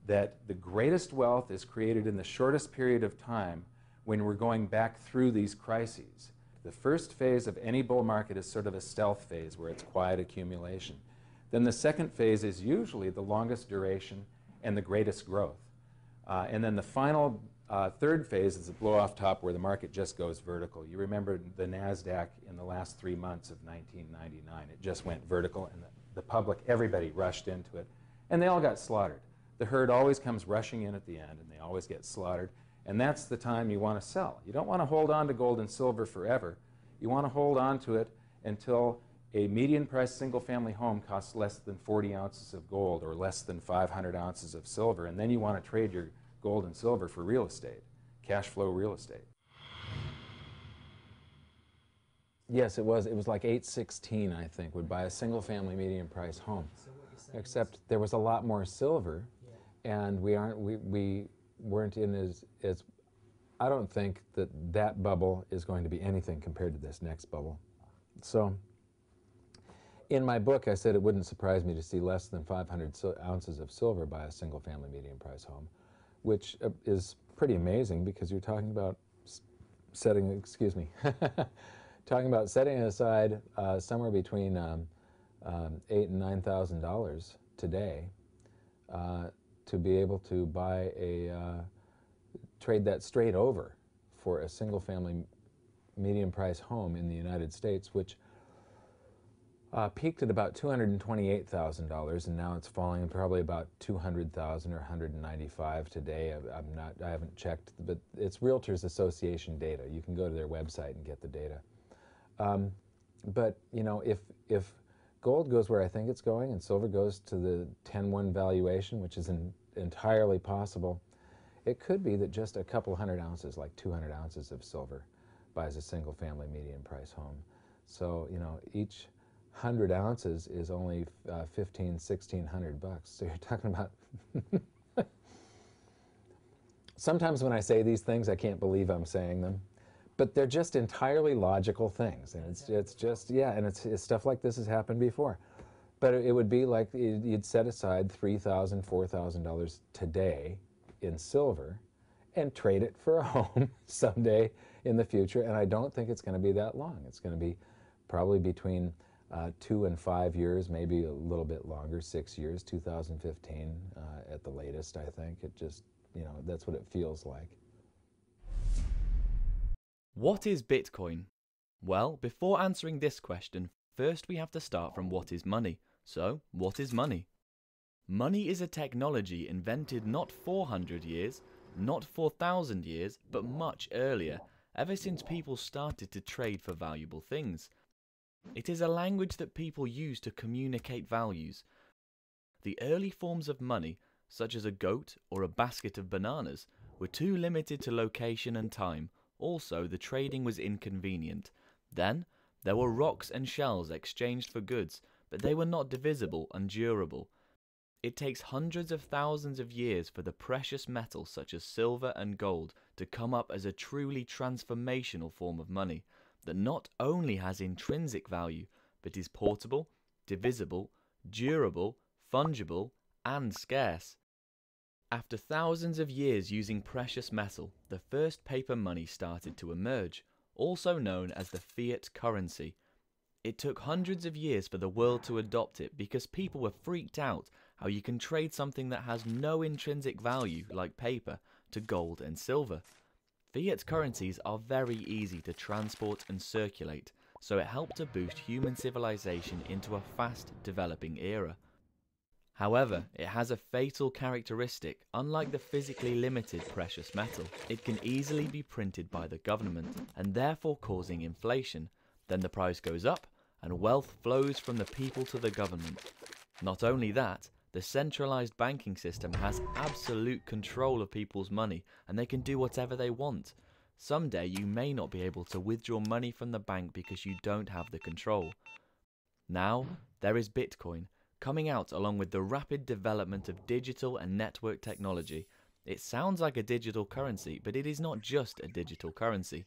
that the greatest wealth is created in the shortest period of time when we're going back through these crises. The first phase of any bull market is sort of a stealth phase where it's quiet accumulation. Then the second phase is usually the longest duration and the greatest growth. And then the final third phase is the blow-off top where the market just goes vertical. You remember the NASDAQ in the last 3 months of 1999. It just went vertical, and the public, everybody rushed into it, and they all got slaughtered. The herd always comes rushing in at the end, and they always get slaughtered. And that's the time you want to sell. You don't want to hold on to gold and silver forever. You want to hold on to it until a median price single-family home costs less than 40 ounces of gold or less than 500 ounces of silver, and then you want to trade your gold and silver for real estate, cash flow real estate. Yes, it was. It was like 816, I think, would buy a single-family median-price home. Except there was a lot more silver, and we weren't in as I don't think that bubble is going to be anything compared to this next bubble. So in my book, I said it wouldn't surprise me to see less than 500 ounces of silver by a single-family median-price home, which is pretty amazing because you're talking about setting, excuse me, talking about setting aside somewhere between $8,000 and $9,000 today to be able to buy trade that straight over for a single-family medium-price home in the United States, which peaked at about $228,000, and now it's falling probably about $200,000 or $195,000 today. I haven't checked, but it's Realtors Association data. You can go to their website and get the data. But you know, if gold goes where I think it's going, and silver goes to the 10-1 valuation, which is entirely possible, it could be that just a couple hundred ounces, like 200 ounces of silver, buys a single-family median-price home. So you know, each 100 ounces is only $1,500–1,600. So you're talking about. Sometimes when I say these things, I can't believe I'm saying them, but they're just entirely logical things, and it's just, yeah, and it's stuff like this has happened before. But it would be like you'd set aside $3,000, $4,000 today in silver and trade it for a home someday in the future, and I don't think it's going to be that long. It's going to be probably between 2 and 5 years, maybe a little bit longer, 6 years, 2015 at the latest, I think. It just, you know, that's what it feels like. What is Bitcoin? Well, before answering this question, first we have to start from what is money. So, what is money? Money is a technology invented not 400 years, not 4,000 years, but much earlier, ever since people started to trade for valuable things. It is a language that people use to communicate values. The early forms of money, such as a goat or a basket of bananas, were too limited to location and time. Also, the trading was inconvenient. Then, there were rocks and shells exchanged for goods, but they were not divisible and durable. It takes hundreds of thousands of years for the precious metals such as silver and gold to come up as a truly transformational form of money that not only has intrinsic value, but is portable, divisible, durable, fungible, and scarce. After thousands of years using precious metal, the first paper money started to emerge, also known as the fiat currency. It took hundreds of years for the world to adopt it because people were freaked out how you can trade something that has no intrinsic value, like paper, to gold and silver. Fiat currencies are very easy to transport and circulate, so it helped to boost human civilization into a fast developing era. However, it has a fatal characteristic. Unlike the physically limited precious metal, it can easily be printed by the government and therefore causing inflation. Then the price goes up and wealth flows from the people to the government. Not only that, the centralized banking system has absolute control of people's money and they can do whatever they want. Someday you may not be able to withdraw money from the bank because you don't have the control. Now, there is Bitcoin, coming out along with the rapid development of digital and network technology. It sounds like a digital currency, but it is not just a digital currency.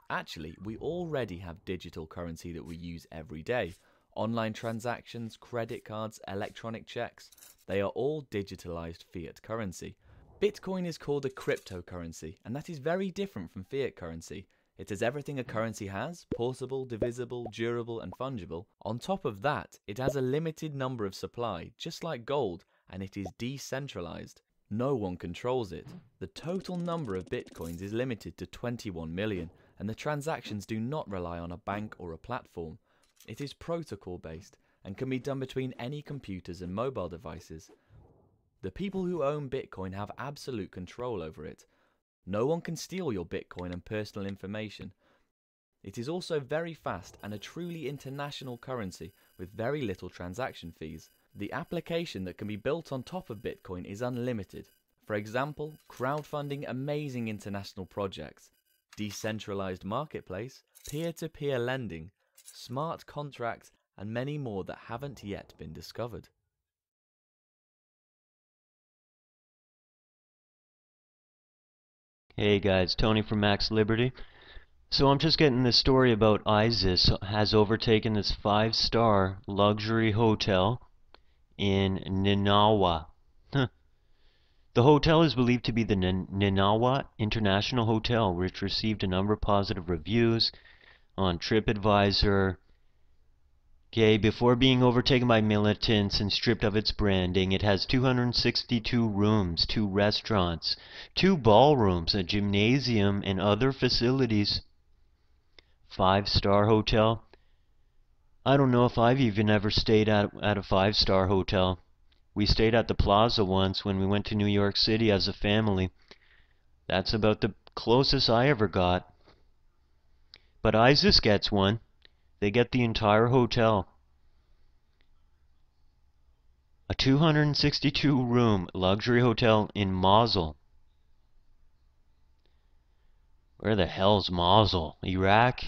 Actually, we already have digital currency that we use every day. Online transactions, credit cards, electronic checks, they are all digitalized fiat currency. Bitcoin is called a cryptocurrency, and that is very different from fiat currency. It has everything a currency has: portable, divisible, durable, and fungible. On top of that, it has a limited number of supply, just like gold, and it is decentralized. No one controls it. The total number of bitcoins is limited to 21 million, and the transactions do not rely on a bank or a platform. It is protocol based and can be done between any computers and mobile devices. The people who own Bitcoin have absolute control over it. No one can steal your Bitcoin and personal information. It is also very fast and a truly international currency with very little transaction fees. The application that can be built on top of Bitcoin is unlimited. For example, crowdfunding amazing international projects, decentralized marketplace, peer-to-peer lending, smart contracts, and many more that haven't yet been discovered. Hey guys, Tony from Max Liberty. So I'm just getting this story about ISIS has overtaken this 5-star luxury hotel in Ninawa. The hotel is believed to be the Ninawa International Hotel, which received a number of positive reviews on TripAdvisor. Okay, before being overtaken by militants and stripped of its branding, it has 262 rooms, 2 restaurants, 2 ballrooms, a gymnasium, and other facilities. 5-star hotel. I don't know if I've even ever stayed at a 5-star hotel. We stayed at the Plaza once when we went to New York City as a family. That's about the closest I ever got. But ISIS gets one. They get the entire hotel. A 262-room luxury hotel in Mosul. Where the hell's Mosul? Iraq?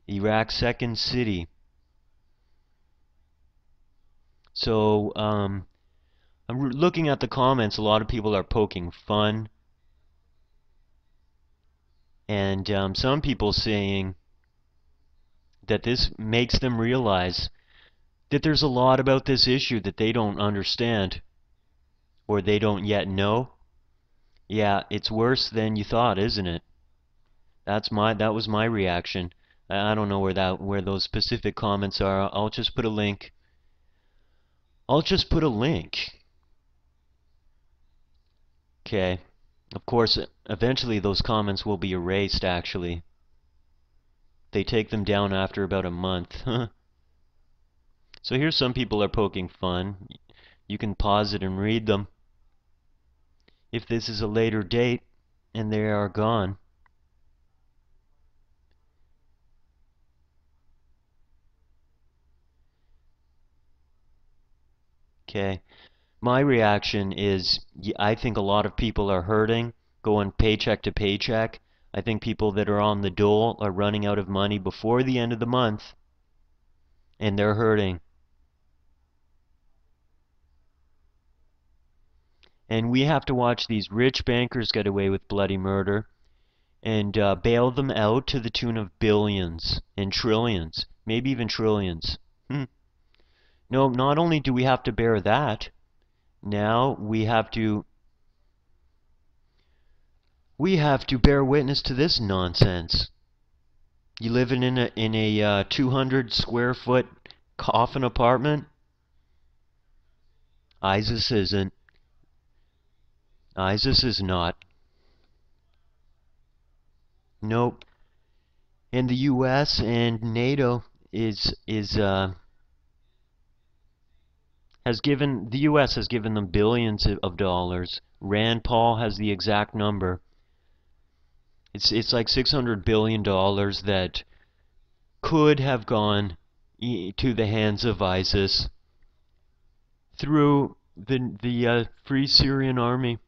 Iraq's second city. So, I'm looking at the comments. A lot of people are poking fun. And some people saying that this makes them realize that there's a lot about this issue that they don't understand or they don't yet know. Yeah, it's worse than you thought, isn't it? That was my reaction. I don't know where those specific comments are. I'll just put a link. Okay. Of course, eventually those comments will be erased, actually. They take them down after about a month. So here's some people are poking fun. You can pause it and read them. If this is a later date and they are gone. Okay. My reaction is I think a lot of people are hurting, going paycheck to paycheck. I think people that are on the dole are running out of money before the end of the month, and they're hurting. And we have to watch these rich bankers get away with bloody murder and bail them out to the tune of billions and trillions, maybe even trillions. No, not only do we have to bear that, now we have to bear witness to this nonsense. You living in a 200 square foot coffin apartment? ISIS isn't. ISIS is not. Nope. And the U.S. and NATO the U.S. has given them billions of dollars. Rand Paul has the exact number. It's like $600 billion that could have gone to the hands of ISIS through the Free Syrian Army.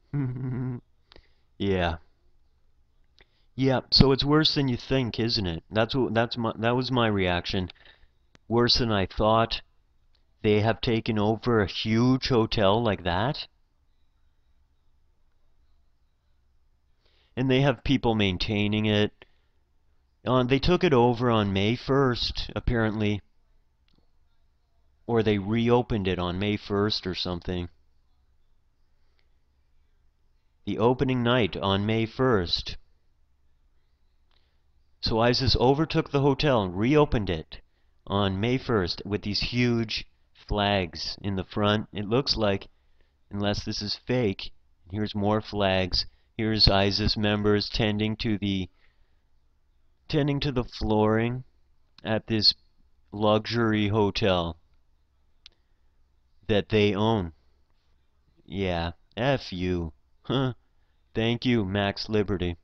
Yeah. Yeah, so it's worse than you think, isn't it? That was my reaction. Worse than I thought. They have taken over a huge hotel like that. And they have people maintaining it. They took it over on May 1st, apparently. Or they reopened it on May 1st or something. The opening night on May 1st. So Isis overtook the hotel and reopened it on May 1st with these huge flags in the front. It looks like, unless this is fake, here's more flags. Here's Isis members tending to the flooring at this luxury hotel that they own. Yeah, F you. Huh. Thank you, Max Liberty.